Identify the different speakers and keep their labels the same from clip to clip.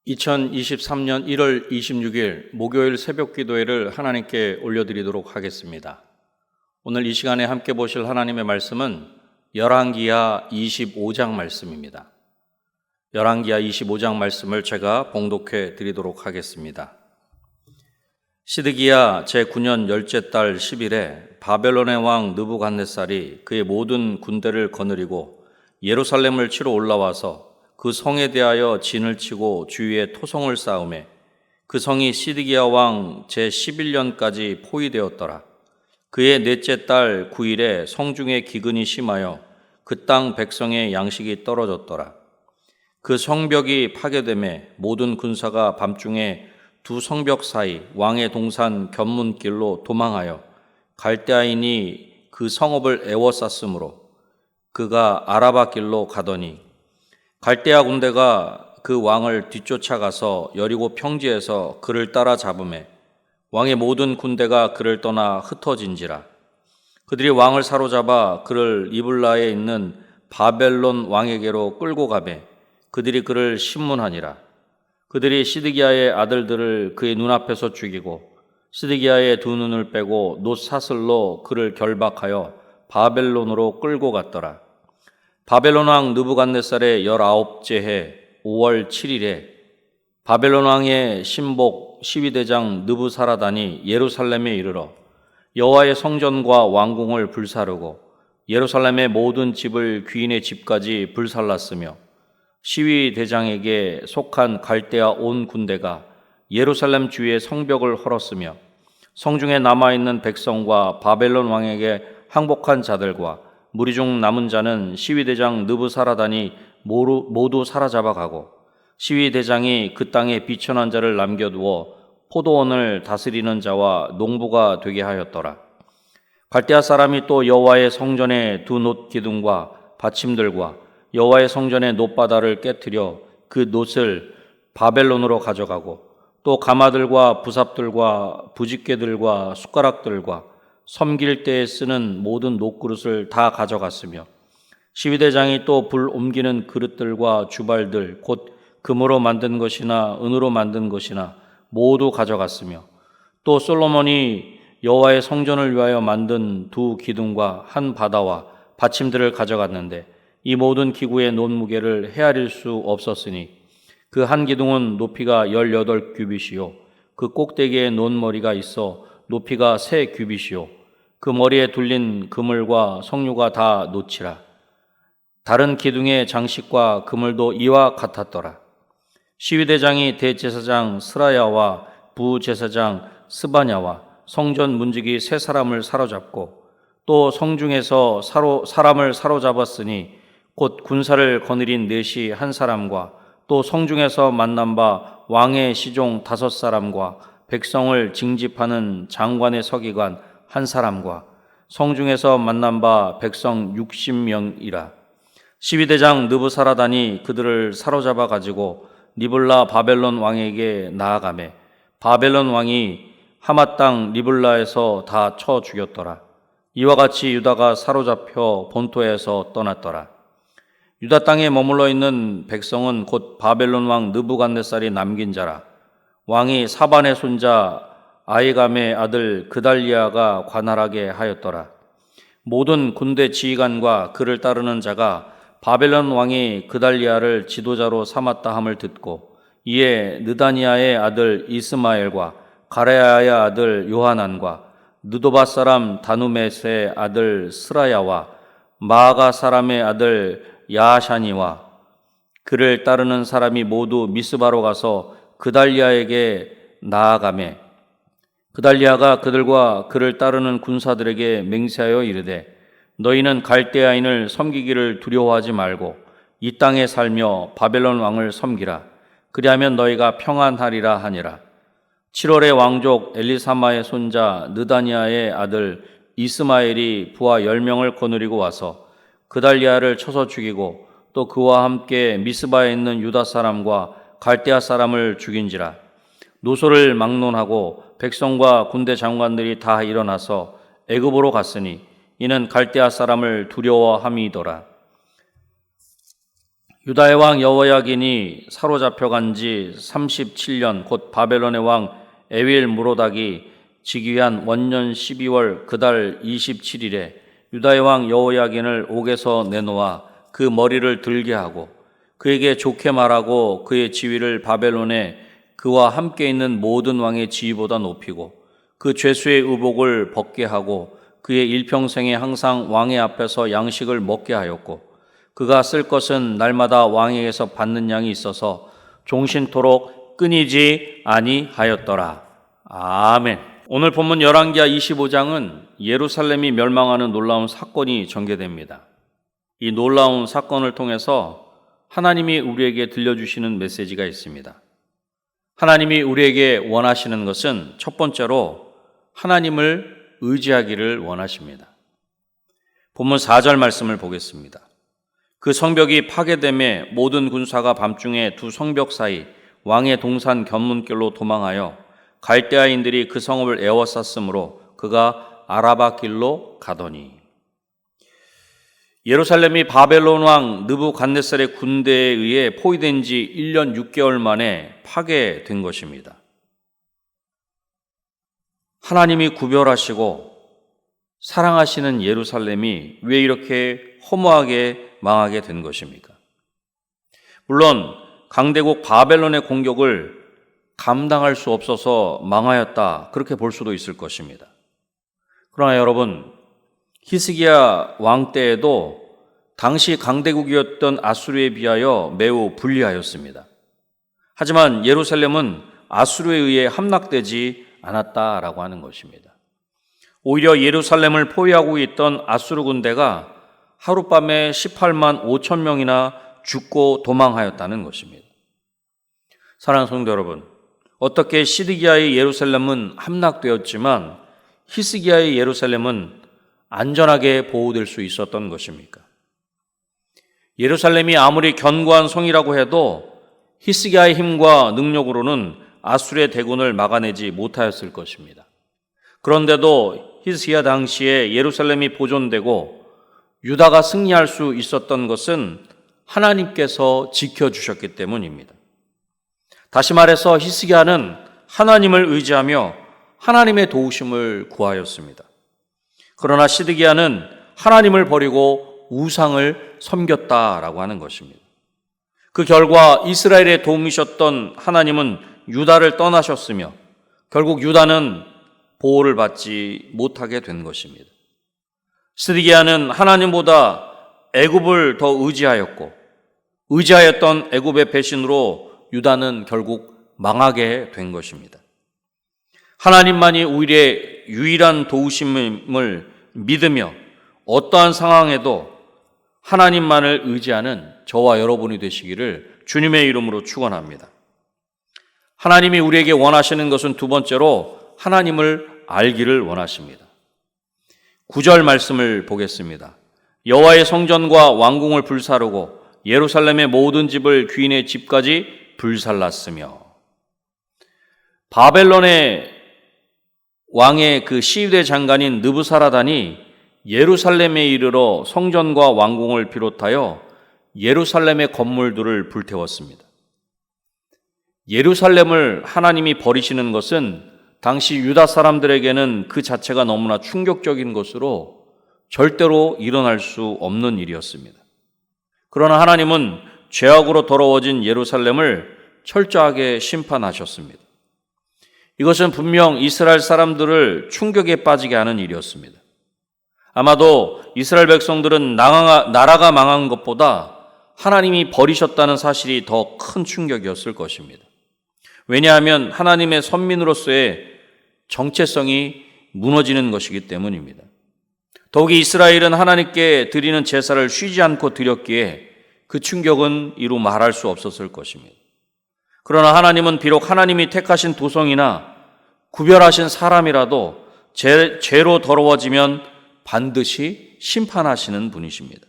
Speaker 1: 2023년 1월 26일 목요일 새벽 기도회를 하나님께 올려드리도록 하겠습니다. 오늘 이 시간에 함께 보실 하나님의 말씀은 열왕기하 25장 말씀입니다. 열왕기하 25장 말씀을 제가 봉독해 드리도록 하겠습니다. 시드기야 제9년 열째 달 10일에 바벨론의 왕 느부갓네살이 그의 모든 군대를 거느리고 예루살렘을 치러 올라와서 그 성에 대하여 진을 치고 주위에 토성을 쌓으매 그 성이 시드기야 왕 제11년까지 포위되었더라. 그의 넷째 달 9일에 성중에 기근이 심하여 그 땅 백성의 양식이 떨어졌더라. 그 성벽이 파괴되매 모든 군사가 밤중에 두 성벽 사이 왕의 동산 견문길로 도망하여 갈대아인이 그 성읍을 에워쌌으므로 그가 아라바 길로 가더니 갈대아 군대가 그 왕을 뒤쫓아가서 여리고 평지에서 그를 따라잡으매 왕의 모든 군대가 그를 떠나 흩어진지라. 그들이 왕을 사로잡아 그를 리블라에 있는 바벨론 왕에게로 끌고 가매 그들이 그를 신문하니라. 그들이 시드기야의 아들들을 그의 눈앞에서 죽이고 시드기야의 두 눈을 빼고 놋사슬로 그를 결박하여 바벨론으로 끌고 갔더라. 바벨론 왕 느부갓네살의 19째 해 5월 7일에 바벨론 왕의 신복 12대장 느부사라단이 예루살렘에 이르러 여호와의 성전과 왕궁을 불사르고 예루살렘의 모든 집을 귀인의 집까지 불살랐으며 시위대장에게 속한 갈대아 온 군대가 예루살렘 주위의 성벽을 헐었으며 성중에 남아있는 백성과 바벨론 왕에게 항복한 자들과 무리 중 남은 자는 시위대장 느부사라단이 모두 사로잡아가고 시위대장이 그 땅에 비천한 자를 남겨두어 포도원을 다스리는 자와 농부가 되게 하였더라. 갈대아 사람이 또 여호와의 성전의 두 놋 기둥과 받침들과 여호와의 성전의 놋바다를 깨뜨려 그 놋을 바벨론으로 가져가고 또 가마들과 부삽들과 부집개들과 숟가락들과 섬길 때에 쓰는 모든 놋그릇을 다 가져갔으며 시위대장이 또 불 옮기는 그릇들과 주발들 곧 금으로 만든 것이나 은으로 만든 것이나 모두 가져갔으며 또 솔로몬이 여호와의 성전을 위하여 만든 두 기둥과 한 바다와 받침들을 가져갔는데 이 모든 기구의 놋 무게를 헤아릴 수 없었으니 그 한 기둥은 높이가 18규빗이요 그 꼭대기에 놋머리가 있어 높이가 3규빗이요 그 머리에 둘린 그물과 석류가 다 놋이라. 다른 기둥의 장식과 그물도 이와 같았더라. 시위대장이 대제사장 스라야와 부제사장 스바냐와 성전 문지기 3사람을 사로잡고 또 성중에서 사람을 사로잡았으니 곧 군사를 거느린 넷이 1사람과 또 성중에서 만난 바 왕의 시종 5사람과 백성을 징집하는 장관의 서기관 1사람과 성중에서 만난 바 백성 60명이라. 시위대장 느부사라단이 그들을 사로잡아 가지고 리블라 바벨론 왕에게 나아가매 바벨론 왕이 하맛 땅 리블라에서 다 쳐 죽였더라. 이와 같이 유다가 사로잡혀 본토에서 떠났더라. 유다 땅에 머물러 있는 백성은 곧 바벨론 왕 느부갓네살이 남긴 자라. 왕이 사반의 손자 아히감의 아들 그달리아가 관할하게 하였더라. 모든 군대 지휘관과 그를 따르는 자가 바벨론 왕이 그달리아를 지도자로 삼았다 함을 듣고 이에 느다니아의 아들 이스마엘과 가레야의 아들 요하난과 느도바 사람 다누메스의 아들 스라야와 마아가 사람의 아들 야하샤니와 그를 따르는 사람이 모두 미스바로 가서 그달리아에게 나아가매 그달리아가 그들과 그를 따르는 군사들에게 맹세하여 이르되 너희는 갈대아인을 섬기기를 두려워하지 말고 이 땅에 살며 바벨론 왕을 섬기라. 그리하면 너희가 평안하리라 하니라. 7월에 왕족 엘리사마의 손자 느다니아의 아들 이스마엘이 부하 10명을 거느리고 와서 그달리아를 쳐서 죽이고 또 그와 함께 미스바에 있는 유다 사람과 갈대아 사람을 죽인지라. 노소를 막론하고 백성과 군대 장관들이 다 일어나서 애굽으로 갔으니 이는 갈대아 사람을 두려워함이더라. 유다의 왕 여호야긴이 사로잡혀간 지 37년 곧 바벨론의 왕 에윌 무로닥이 즉위한 원년 12월 그달 27일에 유다의 왕 여호야긴을 옥에서 내놓아 그 머리를 들게 하고 그에게 좋게 말하고 그의 지위를 바벨론에 그와 함께 있는 모든 왕의 지위보다 높이고 그 죄수의 의복을 벗게 하고 그의 일평생에 항상 왕의 앞에서 양식을 먹게 하였고 그가 쓸 것은 날마다 왕에게서 받는 양이 있어서 종신토록 끊이지 아니하였더라. 아멘. 오늘 본문 열왕기하 25장은 예루살렘이 멸망하는 놀라운 사건이 전개됩니다. 이 놀라운 사건을 통해서 하나님이 우리에게 들려주시는 메시지가 있습니다. 하나님이 우리에게 원하시는 것은 첫 번째로 하나님을 의지하기를 원하십니다. 본문 4절 말씀을 보겠습니다. 그 성벽이 파괴됨에 모든 군사가 밤중에 두 성벽 사이 왕의 동산 견문길로 도망하여 갈대아인들이 그 성읍을 에워쌌으므로 그가 아라바 길로 가더니. 예루살렘이 바벨론 왕 느부갓네살의 군대에 의해 포위된 지 1년 6개월 만에 파괴된 것입니다. 하나님이 구별하시고 사랑하시는 예루살렘이 왜 이렇게 허무하게 망하게 된 것입니까? 물론 강대국 바벨론의 공격을 감당할 수 없어서 망하였다, 그렇게 볼 수도 있을 것입니다. 그러나 여러분, 히스기야 왕 때에도 당시 강대국이었던 아수르에 비하여 매우 불리하였습니다. 하지만 예루살렘은 아수르에 의해 함락되지 않았다라고 하는 것입니다. 오히려 예루살렘을 포위하고 있던 아수르 군대가 하룻밤에 18만 5천 명이나 죽고 도망하였다는 것입니다. 사랑하는 성도 여러분, 어떻게 시드기야의 예루살렘은 함락되었지만 히스기야의 예루살렘은 안전하게 보호될 수 있었던 것입니까? 예루살렘이 아무리 견고한 성이라고 해도 히스기야의 힘과 능력으로는 아수르의 대군을 막아내지 못하였을 것입니다. 그런데도 히스기야 당시에 예루살렘이 보존되고 유다가 승리할 수 있었던 것은 하나님께서 지켜주셨기 때문입니다. 다시 말해서 히스기야는 하나님을 의지하며 하나님의 도우심을 구하였습니다. 그러나 시드기야는 하나님을 버리고 우상을 섬겼다라고 하는 것입니다. 그 결과 이스라엘의 도움이셨던 하나님은 유다를 떠나셨으며 결국 유다는 보호를 받지 못하게 된 것입니다. 시드기야는 하나님보다 애굽을 더 의지하였고 의지하였던 애굽의 배신으로 유다는 결국 망하게 된 것입니다. 하나님만이 우리의 유일한 도우심을 믿으며 어떠한 상황에도 하나님만을 의지하는 저와 여러분이 되시기를 주님의 이름으로 축원합니다. 하나님이 우리에게 원하시는 것은 두 번째로 하나님을 알기를 원하십니다. 9절 말씀을 보겠습니다. 여호와의 성전과 왕궁을 불사르고 예루살렘의 모든 집을 귀인의 집까지 불살랐으며. 바벨론의 왕의 그 시위대 장관인 느부사라단이 예루살렘에 이르러 성전과 왕궁을 비롯하여 예루살렘의 건물들을 불태웠습니다. 예루살렘을 하나님이 버리시는 것은 당시 유다 사람들에게는 그 자체가 너무나 충격적인 것으로 절대로 일어날 수 없는 일이었습니다. 그러나 하나님은 죄악으로 더러워진 예루살렘을 철저하게 심판하셨습니다. 이것은 분명 이스라엘 사람들을 충격에 빠지게 하는 일이었습니다. 아마도 이스라엘 백성들은 나라가 망한 것보다 하나님이 버리셨다는 사실이 더 큰 충격이었을 것입니다. 왜냐하면 하나님의 선민으로서의 정체성이 무너지는 것이기 때문입니다. 더욱이 이스라엘은 하나님께 드리는 제사를 쉬지 않고 드렸기에 그 충격은 이루 말할 수 없었을 것입니다. 그러나 하나님은 비록 하나님이 택하신 도성이나 구별하신 사람이라도 죄로 더러워지면 반드시 심판하시는 분이십니다.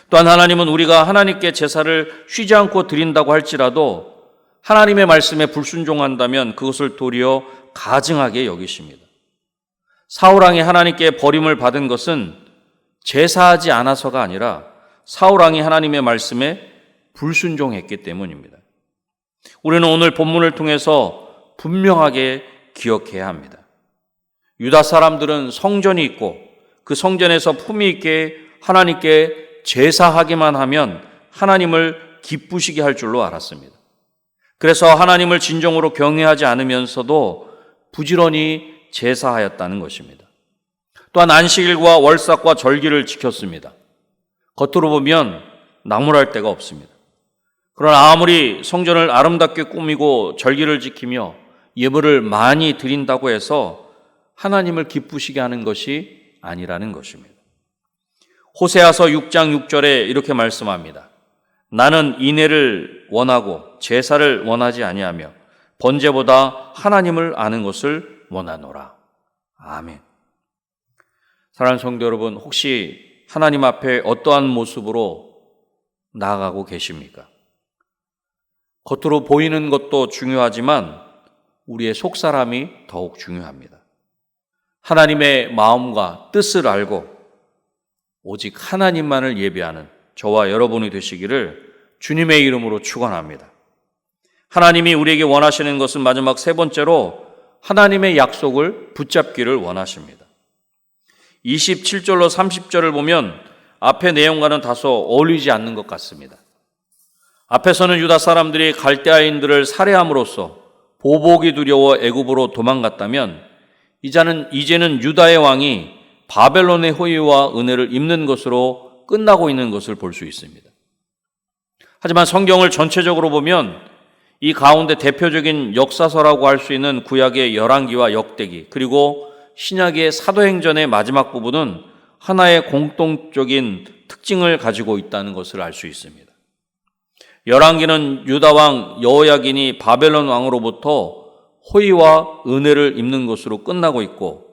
Speaker 1: 또한 하나님은 우리가 하나님께 제사를 쉬지 않고 드린다고 할지라도 하나님의 말씀에 불순종한다면 그것을 도리어 가증하게 여기십니다. 사울왕이 하나님께 버림을 받은 것은 제사하지 않아서가 아니라 사울왕이 하나님의 말씀에 불순종했기 때문입니다. 우리는 오늘 본문을 통해서 분명하게 기억해야 합니다. 유다 사람들은 성전이 있고 그 성전에서 품위 있게 하나님께 제사하기만 하면 하나님을 기쁘시게 할 줄로 알았습니다. 그래서 하나님을 진정으로 경외하지 않으면서도 부지런히 제사하였다는 것입니다. 또한 안식일과 월삭과 절기를 지켰습니다. 겉으로 보면 나무랄 데가 없습니다. 그러나 아무리 성전을 아름답게 꾸미고 절기를 지키며 예물을 많이 드린다고 해서 하나님을 기쁘시게 하는 것이 아니라는 것입니다. 호세아서 6장 6절에 이렇게 말씀합니다. 나는 인애를 원하고 제사를 원하지 아니하며 번제보다 하나님을 아는 것을 원하노라. 아멘. 사랑하는 성도 여러분, 혹시 하나님 앞에 어떠한 모습으로 나아가고 계십니까? 겉으로 보이는 것도 중요하지만 우리의 속사람이 더욱 중요합니다. 하나님의 마음과 뜻을 알고 오직 하나님만을 예배하는 저와 여러분이 되시기를 주님의 이름으로 축원합니다. 하나님이 우리에게 원하시는 것은 마지막 세 번째로 하나님의 약속을 붙잡기를 원하십니다. 27절로 30절을 보면 앞의 내용과는 다소 어울리지 않는 것 같습니다. 앞에서는 유다 사람들이 갈대아인들을 살해함으로써 보복이 두려워 애굽으로 도망갔다면 이제는 유다의 왕이 바벨론의 호의와 은혜를 입는 것으로 끝나고 있는 것을 볼 수 있습니다. 하지만 성경을 전체적으로 보면 이 가운데 대표적인 역사서라고 할 수 있는 구약의 열왕기와 역대기 그리고 신약의 사도행전의 마지막 부분은 하나의 공통적인 특징을 가지고 있다는 것을 알 수 있습니다. 열왕기는 유다 왕 여호야긴이 바벨론 왕으로부터 호의와 은혜를 입는 것으로 끝나고 있고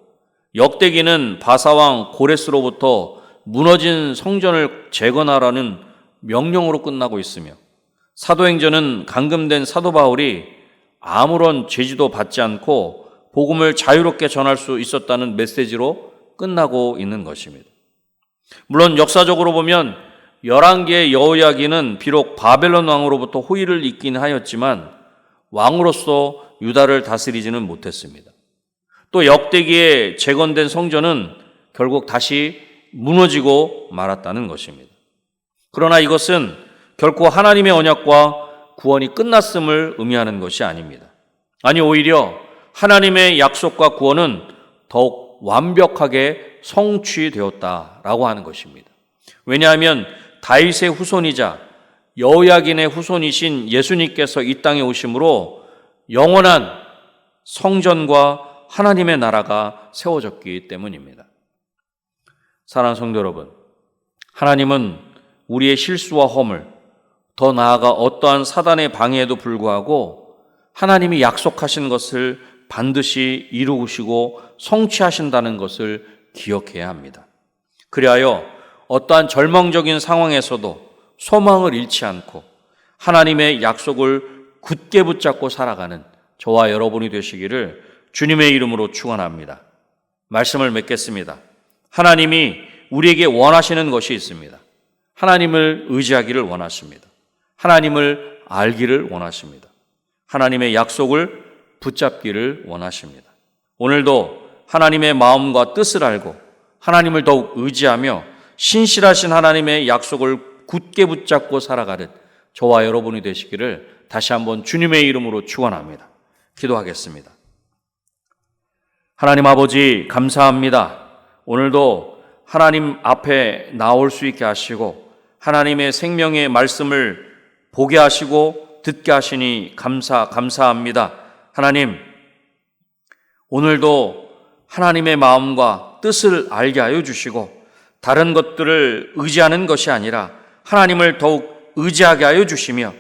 Speaker 1: 역대기는 바사왕 고레스로부터 무너진 성전을 재건하라는 명령으로 끝나고 있으며 사도행전은 감금된 사도 바울이 아무런 제지도 받지 않고 복음을 자유롭게 전할 수 있었다는 메시지로 끝나고 있는 것입니다. 물론 역사적으로 보면 열왕기의 여호야긴은 비록 바벨론 왕으로부터 호의를 입긴 하였지만 왕으로서 유다를 다스리지는 못했습니다. 또 역대기에 재건된 성전은 결국 다시 무너지고 말았다는 것입니다. 그러나 이것은 결코 하나님의 언약과 구원이 끝났음을 의미하는 것이 아닙니다. 아니 오히려 하나님의 약속과 구원은 더욱 완벽하게 성취되었다라고 하는 것입니다. 왜냐하면 다윗의 후손이자 여호야긴의 후손이신 예수님께서 이 땅에 오심으로 영원한 성전과 하나님의 나라가 세워졌기 때문입니다. 사랑하는 성도 여러분, 하나님은 우리의 실수와 허물, 더 나아가 어떠한 사단의 방해에도 불구하고 하나님이 약속하신 것을 반드시 이루시고 성취하신다는 것을 기억해야 합니다. 그리하여 어떠한 절망적인 상황에서도 소망을 잃지 않고 하나님의 약속을 굳게 붙잡고 살아가는 저와 여러분이 되시기를 주님의 이름으로 축원합니다. 말씀을 맺겠습니다. 하나님이 우리에게 원하시는 것이 있습니다. 하나님을 의지하기를 원하십니다. 하나님을 알기를 원하십니다. 하나님의 약속을 붙잡기를 원하십니다. 오늘도 하나님의 마음과 뜻을 알고 하나님을 더욱 의지하며 신실하신 하나님의 약속을 굳게 붙잡고 살아가는 저와 여러분이 되시기를 다시 한번 주님의 이름으로 축원합니다. 기도하겠습니다. 하나님 아버지 감사합니다. 오늘도 하나님 앞에 나올 수 있게 하시고 하나님의 생명의 말씀을 보게 하시고 듣게 하시니 감사합니다. 하나님, 오늘도 하나님의 마음과 뜻을 알게 하여 주시고 다른 것들을 의지하는 것이 아니라 하나님을 더욱 의지하게 하여 주시며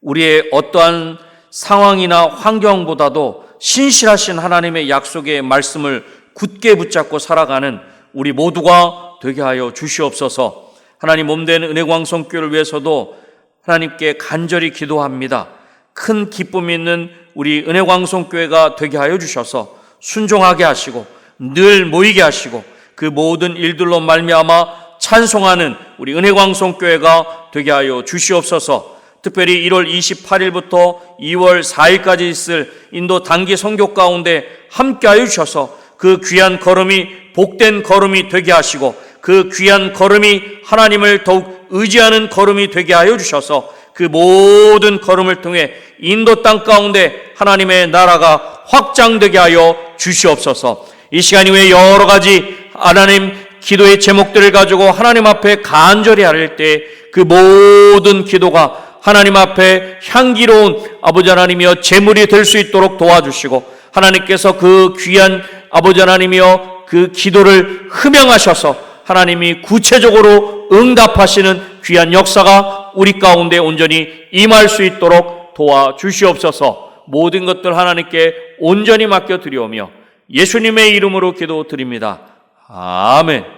Speaker 1: 우리의 어떠한 상황이나 환경보다도 신실하신 하나님의 약속의 말씀을 굳게 붙잡고 살아가는 우리 모두가 되게 하여 주시옵소서. 하나님 몸된 은혜광성교회를 위해서도 하나님께 간절히 기도합니다. 큰 기쁨이 있는 우리 은혜광성교회가 되게 하여 주셔서 순종하게 하시고 늘 모이게 하시고 그 모든 일들로 말미암아 찬송하는 우리 은혜광성교회가 되게 하여 주시옵소서. 특별히 1월 28일부터 2월 4일까지 있을 인도 단기 선교 가운데 함께하여 주셔서 그 귀한 걸음이 복된 걸음이 되게 하시고 그 귀한 걸음이 하나님을 더욱 의지하는 걸음이 되게 하여 주셔서 그 모든 걸음을 통해 인도 땅 가운데 하나님의 나라가 확장되게 하여 주시옵소서. 이 시간 이후에 여러 가지 하나님 기도의 제목들을 가지고 하나님 앞에 간절히 아뢰 때 그 모든 기도가 하나님 앞에 향기로운 아버지 하나님이여 제물이 될 수 있도록 도와주시고 하나님께서 그 귀한 아버지 하나님이여 그 기도를 흠양하셔서 하나님이 구체적으로 응답하시는 귀한 역사가 우리 가운데 온전히 임할 수 있도록 도와주시옵소서. 모든 것들 하나님께 온전히 맡겨드리오며 예수님의 이름으로 기도드립니다. 아멘.